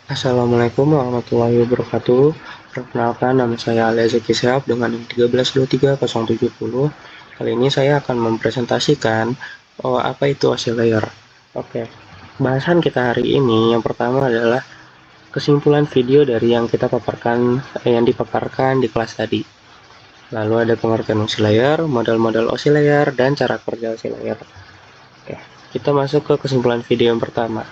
Assalamualaikum warahmatullahi wabarakatuh. Perkenalkan, nama saya Ali Zaki Sihab dengan NIM 1323070. Kali ini saya akan mempresentasikan apa itu OSI layer. Oke, bahasan kita hari ini yang pertama adalah kesimpulan video dari yang dipaparkan di kelas tadi. Lalu ada pengertian OSI layer, model-model OSI layer, dan cara kerja OSI layer. Oke, kita masuk ke kesimpulan video yang pertama.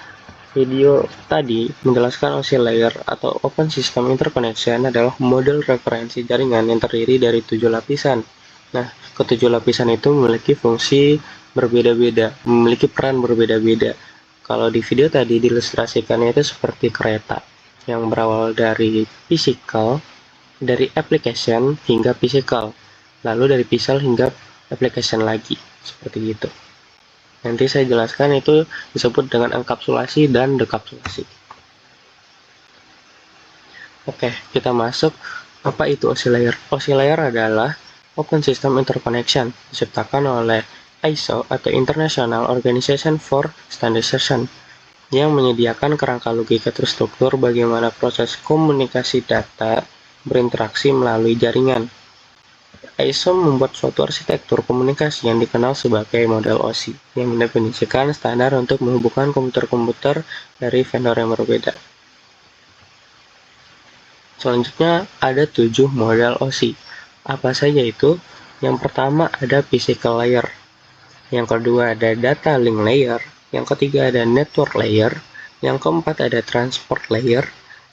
Video tadi menjelaskan OSI layer atau Open System Interconnection adalah model referensi jaringan yang terdiri dari 7 lapisan. Nah, ketujuh lapisan itu memiliki fungsi berbeda-beda, memiliki peran berbeda-beda. Kalau di video tadi diilustrasikannya itu seperti kereta yang berawal dari physical, dari application hingga physical, lalu dari physical hingga application lagi, seperti itu. Nanti saya jelaskan itu disebut dengan enkapsulasi dan dekapsulasi. Oke, kita masuk. Apa itu OSI layer? OSI layer adalah Open System Interconnection, diciptakan oleh ISO atau International Organization for Standardization, yang menyediakan kerangka logika terstruktur bagaimana proses komunikasi data berinteraksi melalui jaringan. ISO membuat suatu arsitektur komunikasi yang dikenal sebagai model OSI, yang mendefinisikan standar untuk menghubungkan komputer-komputer dari vendor yang berbeda. Selanjutnya ada 7 model OSI. Apa saja itu? Yang pertama ada physical layer, yang kedua ada data link layer, yang ketiga ada network layer, yang keempat ada transport layer,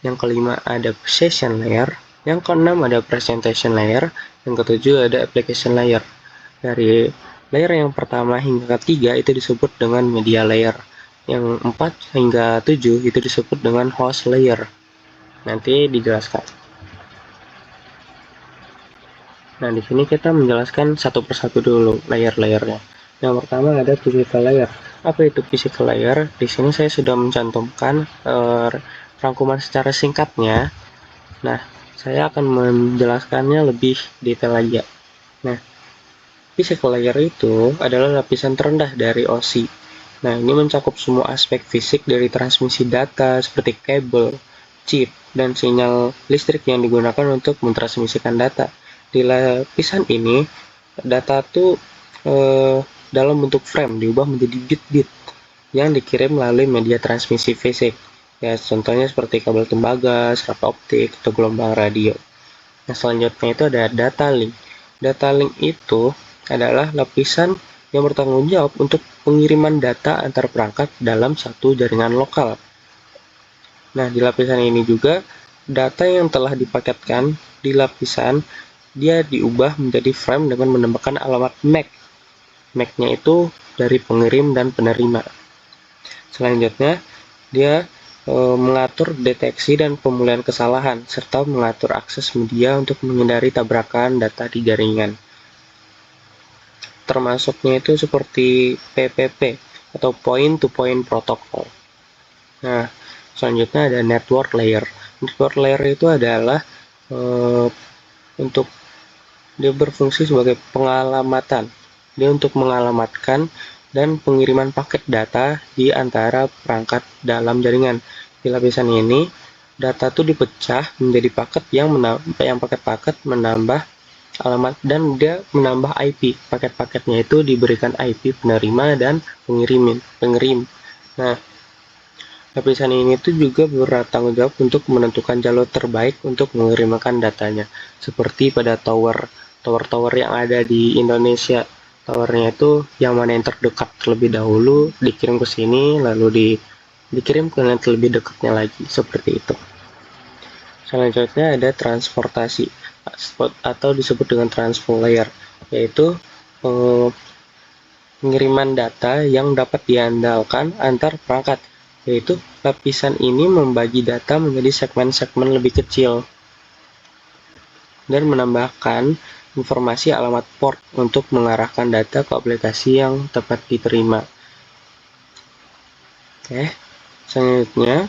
yang kelima ada session layer, yang keenam ada presentation layer, yang ketujuh ada application layer. Dari layer yang pertama hingga ketiga itu disebut dengan media layer. Yang 4 hingga 7 itu disebut dengan host layer. Nanti dijelaskan. Nah, di sini kita menjelaskan satu persatu dulu layer-layernya. Yang pertama ada physical layer. Apa itu physical layer? Di sini saya sudah mencantumkan rangkuman secara singkatnya. Nah, saya akan menjelaskannya lebih detail lagi. Nah, physical layer itu adalah lapisan terendah dari OSI. Nah, ini mencakup semua aspek fisik dari transmisi data seperti kabel, chip, dan sinyal listrik yang digunakan untuk mentransmisikan data. Di lapisan ini, data itu dalam bentuk frame diubah menjadi bit-bit yang dikirim melalui media transmisi fisik. Ya, contohnya seperti kabel tembaga, serap optik, atau gelombang radio. Nah, selanjutnya itu ada data link. Data link itu adalah lapisan yang bertanggung jawab untuk pengiriman data antar perangkat dalam satu jaringan lokal. Nah, di lapisan ini juga data yang telah dipaketkan di lapisan dia diubah menjadi frame dengan menambahkan alamat MAC. MAC-nya itu dari pengirim dan penerima. Selanjutnya, dia mengatur deteksi dan pemulihan kesalahan, serta mengatur akses media untuk menghindari tabrakan data di jaringan. Termasuknya itu seperti PPP atau Point-to-Point Protocol. Nah, selanjutnya ada Network Layer. Network Layer itu adalah untuk dia berfungsi sebagai pengalamatan. Dia untuk mengalamatkan dan pengiriman paket data di antara perangkat dalam jaringan. Di lapisan ini, data itu dipecah menjadi paket yang paket-paket menambah alamat dan dia menambah IP. Paket-paketnya itu diberikan IP penerima dan pengirim. Nah, lapisan ini tuh juga bertanggung jawab untuk menentukan jalur terbaik untuk mengirimkan datanya. Seperti pada tower yang ada di Indonesia. Towernya itu yang mana yang terdekat terlebih dahulu dikirim ke sini, lalu dikirim ke yang lebih dekatnya lagi, seperti itu. Selanjutnya ada transportasi atau disebut dengan transport layer, yaitu pengiriman data yang dapat diandalkan antar perangkat, yaitu lapisan ini membagi data menjadi segmen-segmen lebih kecil dan menambahkan informasi alamat port untuk mengarahkan data ke aplikasi yang tepat diterima. Oke, selanjutnya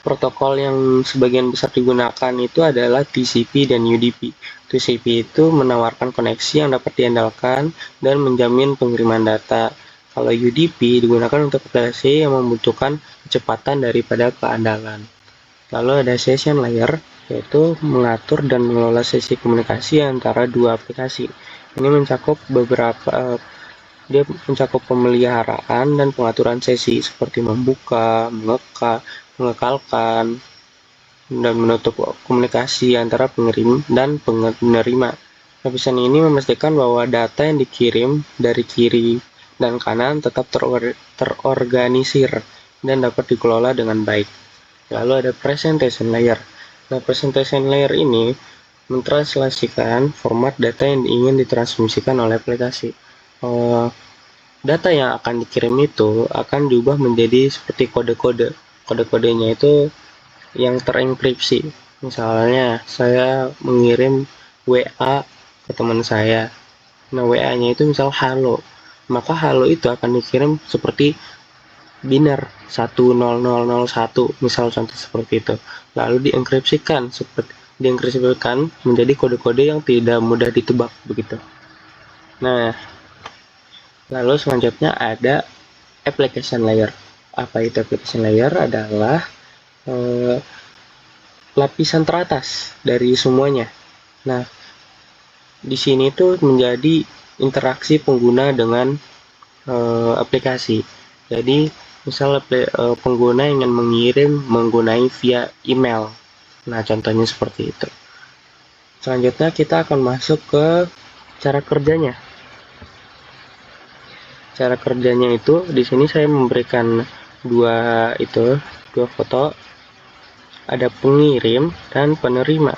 protokol yang sebagian besar digunakan itu adalah TCP dan UDP. TCP itu menawarkan koneksi yang dapat diandalkan dan menjamin pengiriman data. Kalau UDP digunakan untuk aplikasi yang membutuhkan kecepatan daripada keandalan. Lalu ada session layer, yaitu mengatur dan mengelola sesi komunikasi antara dua aplikasi. Ini mencakup dia mencakup pemeliharaan dan pengaturan sesi seperti membuka, mengekalkan, dan menutup komunikasi antara pengirim dan penerima. Lapisan ini memastikan bahwa data yang dikirim dari kiri dan kanan tetap terorganisir dan dapat dikelola dengan baik. Lalu ada presentation layer. Nah, presentation layer ini mentranslasikan format data yang ingin ditransmisikan oleh aplikasi. Data yang akan dikirim itu akan diubah menjadi seperti kode-kode. Kode-kodenya itu yang terenkripsi. Misalnya, saya mengirim WA ke teman saya. Nah, WA-nya itu misal halo. Maka halo itu akan dikirim seperti biner 10001, misal contoh seperti itu. Lalu dienkripsikan menjadi kode-kode yang tidak mudah ditebak begitu. Nah, lalu selanjutnya ada application layer. Apa itu application layer? Adalah lapisan teratas dari semuanya. Nah, di sini tuh menjadi interaksi pengguna dengan aplikasi. Jadi, misal pengguna ingin mengirim menggunakan via email. Nah, contohnya seperti itu. Selanjutnya kita akan masuk ke cara kerjanya. Cara kerjanya itu di sini saya memberikan dua foto. Ada pengirim dan penerima.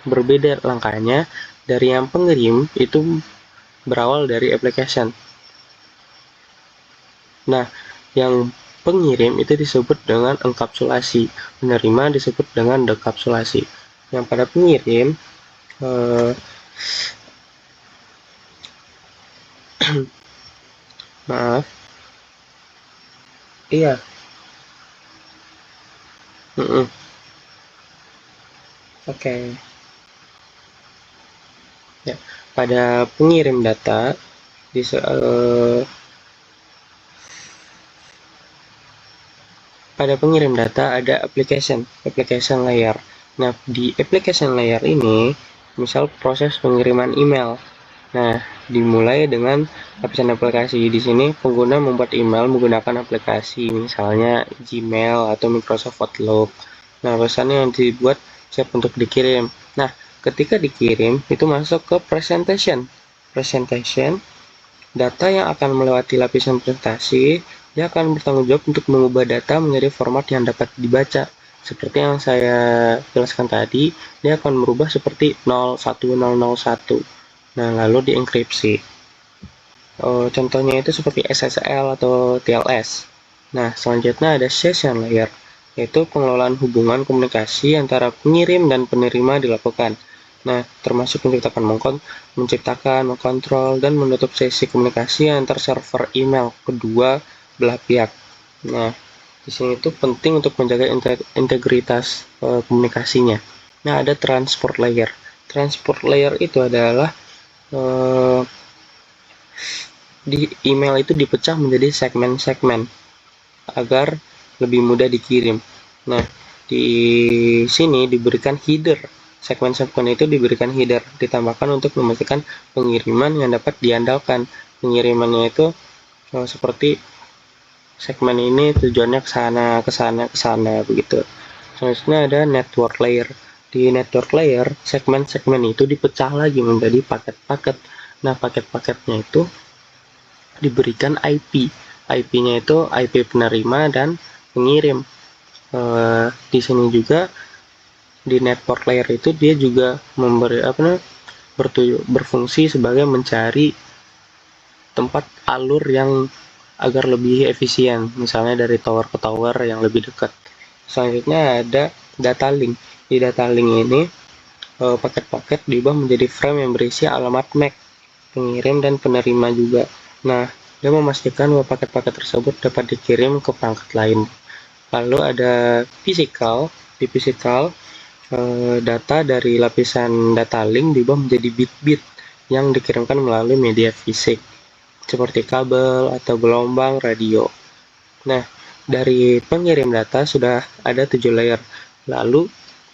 Berbeda langkahnya. Dari yang pengirim itu berawal dari application. Nah, yang pengirim itu disebut dengan enkapsulasi, penerima disebut dengan dekapsulasi. Yang pada pengirim maaf, iya, oke. Ya, pada pengirim data pada pengirim data ada application layer. Nah, di application layer ini, misal proses pengiriman email. Nah, dimulai dengan lapisan aplikasi. Di sini pengguna membuat email menggunakan aplikasi, misalnya Gmail atau Microsoft Outlook. Nah, pesannya yang dibuat siap untuk dikirim. Nah, ketika dikirim, itu masuk ke presentation. Presentation, data yang akan melewati lapisan presentasi, dia akan bertanggung jawab untuk mengubah data menjadi format yang dapat dibaca. Seperti yang saya jelaskan tadi, dia akan merubah seperti 01001. Nah, lalu dienkripsi. Contohnya itu seperti SSL atau TLS. Nah, selanjutnya ada session layer, yaitu pengelolaan hubungan komunikasi antara pengirim dan penerima dilakukan. Nah, termasuk menciptakan, mengkontrol, dan menutup sesi komunikasi antar server email kedua belah pihak. Nah, di sini itu penting untuk menjaga integritas komunikasinya. Nah, ada transport layer. Transport layer itu adalah di email itu dipecah menjadi segmen-segmen agar lebih mudah dikirim. Nah, di sini diberikan header. Segmen-segmen itu diberikan header, ditambahkan untuk memastikan pengiriman yang dapat diandalkan. Pengirimannya itu seperti segmen ini tujuannya ke sana begitu. Selanjutnya ada network layer. Di network layer, segmen-segmen itu dipecah lagi menjadi paket-paket. Nah, paket-paketnya itu diberikan IP. IP-nya itu IP penerima dan pengirim. Di sini juga di network layer itu dia juga berfungsi sebagai mencari tempat alur yang agar lebih efisien, misalnya dari tower ke tower yang lebih dekat. Selanjutnya ada data link. Di data link ini paket-paket diubah menjadi frame yang berisi alamat MAC pengirim dan penerima juga. Nah, dia memastikan bahwa paket-paket tersebut dapat dikirim ke perangkat lain. Lalu ada physical. Di physical, data dari lapisan data link diubah menjadi bit-bit yang dikirimkan melalui media fisik, seperti kabel atau gelombang radio. Nah, dari pengirim data sudah ada 7 layer. Lalu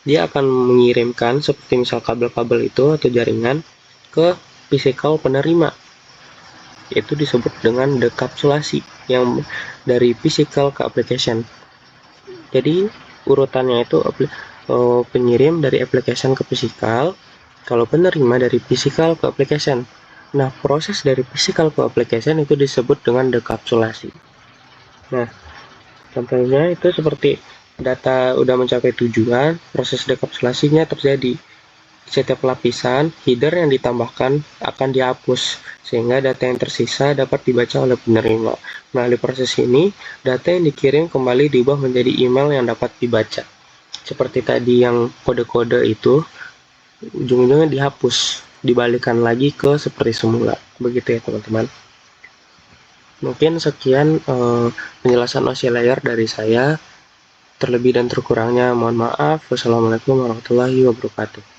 dia akan mengirimkan seperti misal kabel-kabel itu atau jaringan ke physical penerima. Itu disebut dengan dekapsulasi yang dari physical ke application. Jadi urutannya itu pengirim dari application ke physical, kalau penerima dari physical ke application. Nah, proses dari physical ke application itu disebut dengan dekapsulasi. Nah, contohnya itu seperti data udah mencapai tujuan, proses dekapsulasinya terjadi. Setiap lapisan header yang ditambahkan akan dihapus, sehingga data yang tersisa dapat dibaca oleh penerima. Melalui proses ini, data yang dikirim kembali diubah menjadi email yang dapat dibaca. Seperti tadi yang kode-kode itu, ujung-ujungnya dihapus, dibalikan lagi ke seperti semula. Begitu ya teman-teman. Mungkin sekian penjelasan OC layer dari saya. Terlebih dan terkurangnya mohon maaf. Wassalamualaikum warahmatullahi wabarakatuh.